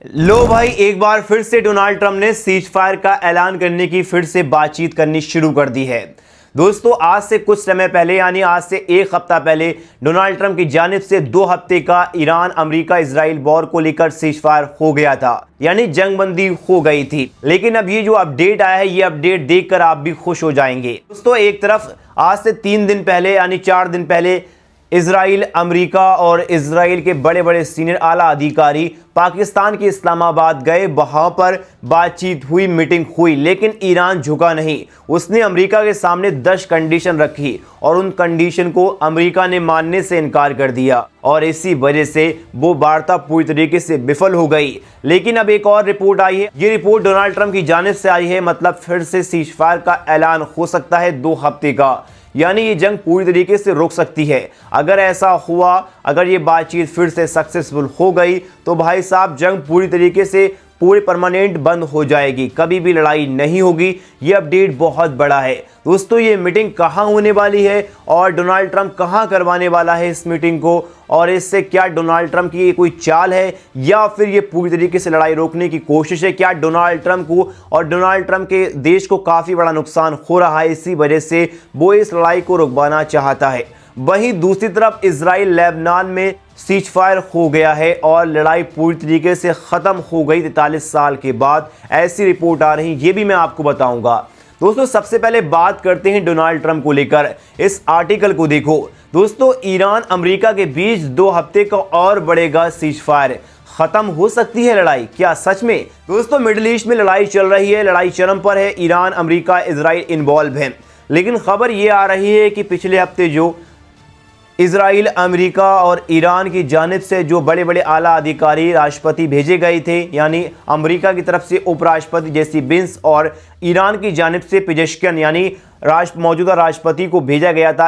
लो भाई, एक बार फिर से डोनाल्ड ट्रंप ने सीज फायर का ऐलान करने की फिर से बातचीत करनी शुरू कर दी है। दोस्तों, आज से कुछ समय पहले यानी आज से एक हफ्ता पहले डोनाल्ड ट्रंप की जानिब से 2 हफ्ते का ईरान अमेरिका इजराइल वॉर को लेकर सीज फायर हो गया था, यानी जंगबंदी हो गई थी। लेकिन अब ये जो अपडेट आया है, ये अपडेट देखकर आप भी खुश हो जाएंगे। दोस्तों, एक तरफ आज से 3 दिन पहले यानी 4 दिन पहले इजराइल, अमेरिका और इजराइल के बड़े बड़े सीनियर आला अधिकारी पाकिस्तान के इस्लामाबाद गए, वहां पर बातचीत हुई, मीटिंग हुई, लेकिन ईरान झुका नहीं। उसने अमेरिका के सामने 10 कंडीशन रखी और उन कंडीशन को अमेरिका ने मानने से इनकार कर दिया और इसी वजह से वो वार्ता पूरी तरीके से विफल हो गई। लेकिन अब एक और रिपोर्ट आई है। ये रिपोर्ट डोनाल्ड ट्रंप की जानिब से आई है, मतलब फिर से सीज फायर का ऐलान हो सकता है 2 हफ्ते का, यानी ये जंग पूरी तरीके से रुक सकती है। अगर ऐसा हुआ, अगर ये बातचीत फिर से सक्सेसफुल हो गई तो भाई साहब जंग पूरी तरीके से पूरी परमानेंट बंद हो जाएगी, कभी भी लड़ाई नहीं होगी। ये अपडेट बहुत बड़ा है। दोस्तों, ये मीटिंग कहाँ होने वाली है और डोनाल्ड ट्रंप कहाँ करवाने वाला है इस मीटिंग को, और इससे क्या डोनाल्ड ट्रंप की ये कोई चाल है या फिर ये पूरी तरीके से लड़ाई रोकने की कोशिश है? क्या डोनाल्ड ट्रंप को और डोनाल्ड ट्रंप के देश को काफ़ी बड़ा नुकसान हो रहा है, इसी वजह से वो इस लड़ाई को रुकवाना चाहता है? वहीं दूसरी तरफ इजराइल लेबनान में सीज फायर हो गया है और लड़ाई पूरी तरीके से ख़त्म हो गई 43 साल के बाद, ऐसी रिपोर्ट आ रही, ये भी मैं आपको बताऊंगा। दोस्तों, सबसे पहले बात करते हैं डोनाल्ड ट्रंप को लेकर। इस आर्टिकल को देखो दोस्तों, ईरान अमेरिका के बीच 2 हफ्ते का और बढ़ेगा सीज फायर, खत्म हो सकती है लड़ाई। क्या सच में? दोस्तों, मिडिल ईस्ट में लड़ाई चल रही है, लड़ाई चरम पर है, ईरान, अमेरिका, इजराइल इन्वॉल्व है। लेकिन खबर ये आ रही है कि पिछले हफ्ते जो इजराइल, अमेरिका और ईरान की जानिब से जो बड़े बड़े आला अधिकारी, राष्ट्रपति भेजे गए थे, यानी अमेरिका की तरफ से उपराष्ट्रपति जेसी बिन्स और ईरान की जानिब से पेजेश्कियन यानी मौजूदा राष्ट्रपति को भेजा गया था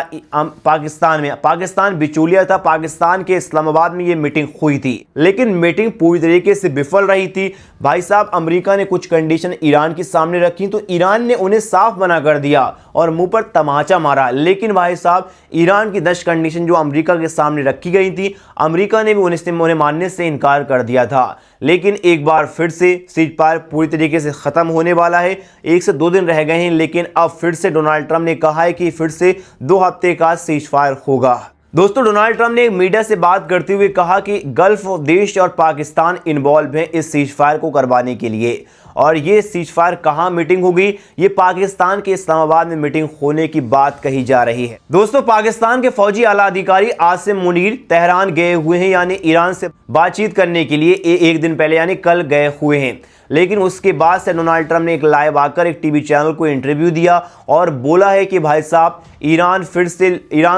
पाकिस्तान में। पाकिस्तान बिचौलिया था, पाकिस्तान के इस्लामाबाद में ये मीटिंग हुई थी, लेकिन मीटिंग पूरी तरीके से विफल रही थी। भाई साहब, अमेरिका ने कुछ कंडीशन ईरान के सामने रखी तो ईरान ने उन्हें साफ मना कर दिया और मुंह पर तमाचा मारा। लेकिन भाई साहब, ईरान की 10 कंडीशन जो अमेरिका के सामने रखी गई थी, अमेरिका ने भी उन्हें मानने से इनकार कर दिया था। लेकिन एक बार फिर से सीज फायर पूरी तरीके से ख़त्म होने वाला है। 1 से 2 दिन रह गए हैं, लेकिन अब फिर से डोनाल्ड ट्रंप ने कहा है कि फिर से 2 हफ्ते का सीज फायर होगा। दोस्तों, डोनाल्ड ट्रंप ने मीडिया से बात करते हुए कहा कि गल्फ देश और पाकिस्तान इन्वॉल्व हैं इस सीज फायर को करवाने के लिए, और ये सीज फायर कहाँ मीटिंग होगी? ये पाकिस्तान के इस्लामाबाद में मीटिंग होने की बात कही जा रही है। दोस्तों, पाकिस्तान के फौजी आला अधिकारी आसिम मुनीर तेहरान गए हुए हैं, यानी ईरान से बातचीत करने के लिए 1 दिन पहले यानी कल गए हुए हैं। लेकिन उसके बाद से डोनाल्ड ट्रंप ने एक लाइव आकर एक टीवी चैनल को इंटरव्यू दिया और बोला है कि भाई साहब, ईरान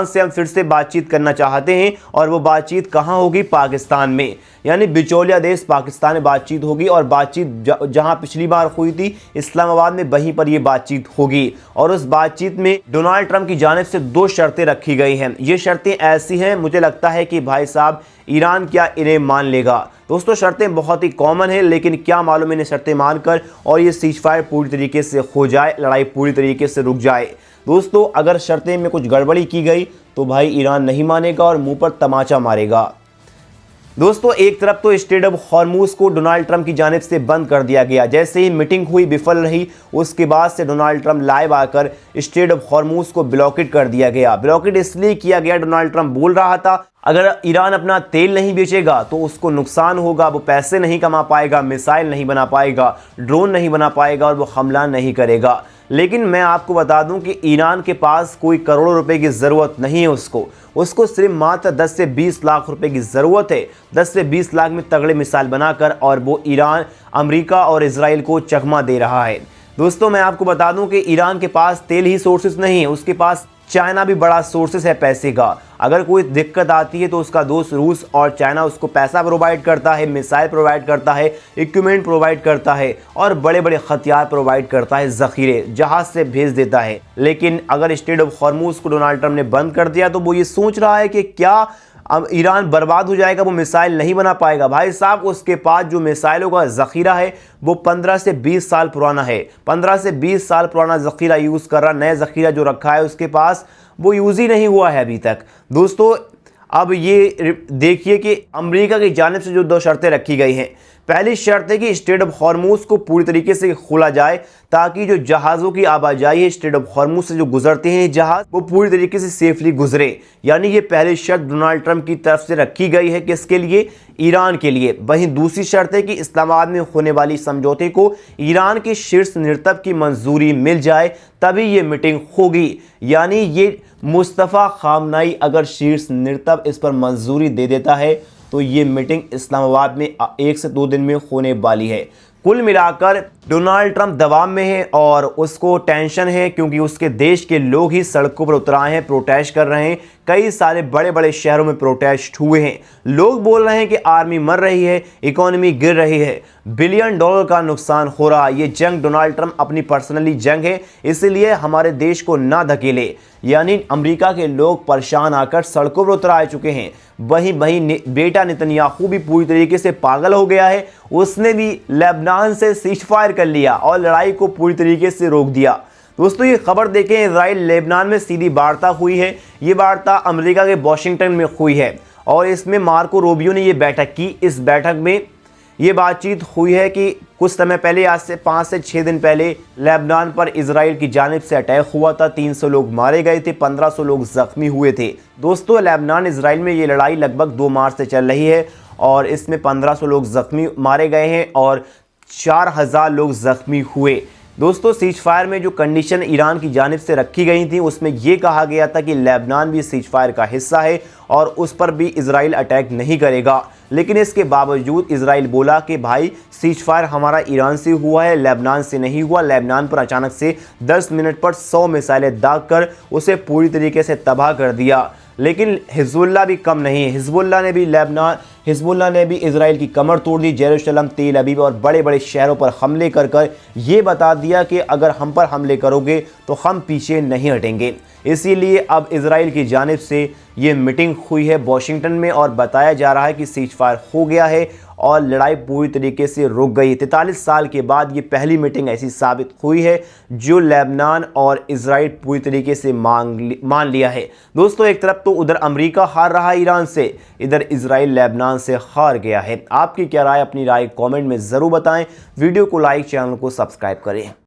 से हम फिर से बातचीत करना चाहते हैं, और वो बातचीत कहाँ होगी? पाकिस्तान में, यानी बिचौलिया देश पाकिस्तान में बातचीत होगी। और बातचीत जहां पिछली बार हुई थी इस्लामाबाद में, वहीं पर ये बातचीत होगी। और उस बातचीत में डोनाल्ड ट्रंप की जानिब से 2 शर्तें रखी गई हैं। ये शर्तें ऐसी हैं, मुझे लगता है कि भाई साहब ईरान क्या इन्हें मान लेगा? दोस्तों, शर्तें बहुत ही कॉमन है, लेकिन क्या मालूम इन्हें शर्तें मानकर और ये सीज फायर पूरी तरीके से हो जाए, लड़ाई पूरी तरीके से रुक जाए। दोस्तों, अगर शर्तें में कुछ गड़बड़ी की गई तो भाई ईरान नहीं मानेगा और मुंह पर तमाचा मारेगा। दोस्तों, एक तरफ तो स्ट्रेट ऑफ हॉर्मुज को डोनाल्ड ट्रंप की जानिब से बंद कर दिया गया। जैसे ही मीटिंग हुई, विफल रही, उसके बाद से डोनाल्ड ट्रंप लाइव आकर स्ट्रेट ऑफ हॉर्मुज को ब्लॉकेट कर दिया गया। ब्लॉकेट इसलिए किया गया, डोनाल्ड ट्रंप बोल रहा था अगर ईरान अपना तेल नहीं बेचेगा तो उसको नुकसान होगा, वो पैसे नहीं कमा पाएगा, मिसाइल नहीं बना पाएगा, ड्रोन नहीं बना पाएगा और वो हमला नहीं करेगा। लेकिन मैं आपको बता दूं कि ईरान के पास कोई करोड़ों रुपए की ज़रूरत नहीं है, उसको सिर्फ मात्र 10 से 20 लाख रुपए की ज़रूरत है। 10 से 20 लाख में तगड़े मिसाइल बनाकर, और वो ईरान, अमेरिका और इजराइल को चकमा दे रहा है। दोस्तों, मैं आपको बता दूं कि ईरान के पास तेल ही सोर्सेस नहीं है, उसके पास चाइना भी बड़ा सोर्सेस है पैसे का। अगर कोई दिक्कत आती है तो उसका दोस्त रूस और चाइना उसको पैसा प्रोवाइड करता है, मिसाइल प्रोवाइड करता है, इक्विपमेंट प्रोवाइड करता है और बड़े बड़े हथियार प्रोवाइड करता है, ज़ख़ीरे जहाज से भेज देता है। लेकिन अगर स्ट्रेट ऑफ हॉर्मुज को डोनाल्ड ट्रंप ने बंद कर दिया तो वो ये सोच रहा है कि क्या अब ईरान बर्बाद हो जाएगा, वो मिसाइल नहीं बना पाएगा। भाई साहब, उसके पास जो मिसाइलों का ज़ख़ीरा है वो 15 से 20 साल पुराना है। 15 से 20 साल पुराना ज़ख़ीरा यूज़ कर रहा, नया ज़ख़ीरा जो रखा है उसके पास वो यूज़ ही नहीं हुआ है अभी तक। दोस्तों, अब ये देखिए कि अमेरिका की जानिब से जो 2 शर्तें रखी गई हैं, पहली शर्त है कि स्ट्रेट ऑफ हॉर्मूज को पूरी तरीके से खोला जाए ताकि जो जहाज़ों की आवाजाही है स्ट्रेट ऑफ हॉर्मूज से जो गुजरते हैं जहाज़ वो पूरी तरीके से सेफली गुजरे। यानी ये पहली शर्त डोनाल्ड ट्रंप की तरफ से रखी गई है, किसके लिए? ईरान के लिए। वहीं दूसरी शर्त है कि इस्लामाबाद में होने वाली समझौते को ईरान के शीर्ष नेतृत्व की मंजूरी मिल जाए तभी ये मीटिंग होगी। यानी ये मुस्तफ़ा खामनाई अगर शीर्ष नेतृत्व इस पर मंजूरी दे देता है तो ये मीटिंग इस्लामाबाद में 1 से 2 दिन में होने वाली है। कुल मिलाकर डोनाल्ड ट्रंप दबाव में है और उसको टेंशन है क्योंकि उसके देश के लोग ही सड़कों पर उतर आए हैं, प्रोटेस्ट कर रहे हैं। कई सारे बड़े बड़े शहरों में प्रोटेस्ट हुए हैं। लोग बोल रहे हैं कि आर्मी मर रही है, इकोनॉमी गिर रही है, बिलियन डॉलर का नुकसान हो रहा है। ये जंग डोनाल्ड ट्रंप अपनी पर्सनली जंग है, इसलिए हमारे देश को ना धकेले। यानी अमेरिका के लोग परेशान आकर सड़कों पर उतर आ चुके हैं। वहीं बेटा नेतन्याहू भी पूरी तरीके से पागल हो गया है। उसने भी लेबनान से सीज़फायर कर लिया और लड़ाई को पूरी तरीके से रोक दिया। दोस्तों ये खबर देखें, इजराइल लेबनान में सीधी वार्ता हुई है। ये वार्ता अमेरिका के वाशिंगटन में हुई है और इसमें मार्को रूबियो ने ये बैठक की। इस बैठक में ये बातचीत हुई है कि कुछ समय पहले, आज से 5 से 6 दिन पहले लेबनान पर इजराइल की जानिब से अटैक हुआ था। 300 लोग मारे गए थे, 1500 लोग जख्मी हुए थे। दोस्तों लेबनान इजराइल में ये लड़ाई लगभग 2 मार्च से चल रही है और इसमें 1500 लोग जख्मी मारे गए हैं और 4000 लोग जख्मी हुए। दोस्तों सीज़फायर में जो कंडीशन ईरान की जानिब से रखी गई थी उसमें यह कहा गया था कि लेबनान भी सीज़फायर का हिस्सा है और उस पर भी इजराइल अटैक नहीं करेगा। लेकिन इसके बावजूद इजराइल बोला कि भाई सीज़फायर हमारा ईरान से हुआ है, लेबनान से नहीं हुआ। लेबनान पर अचानक से 10 मिनट पर 100 मिसाइलें दागकर उसे पूरी तरीके से तबाह कर दिया। लेकिन हिजबुल्लाह भी कम नहीं है। हिजबुल्लाह ने भी इजराइल की कमर तोड़ दी। जेरूशलम, तेल अवीव और बड़े बड़े शहरों पर हमले कर ये बता दिया कि अगर हम पर हमले करोगे तो हम पीछे नहीं हटेंगे। इसीलिए अब इजराइल की जानिब से ये मीटिंग हुई है वाशिंगटन में और बताया जा रहा है कि सीज़फायर हो गया है और लड़ाई पूरी तरीके से रुक गई। 43 साल के बाद ये पहली मीटिंग ऐसी साबित हुई है जो लेबनान और इजराइल पूरी तरीके से मान लिया है। दोस्तों एक तरफ तो उधर अमेरिका हार रहा है ईरान से, इधर इजराइल लेबनान से हार गया है। आपकी क्या राय? अपनी राय कमेंट में ज़रूर बताएं। वीडियो को लाइक, चैनल को सब्सक्राइब करें।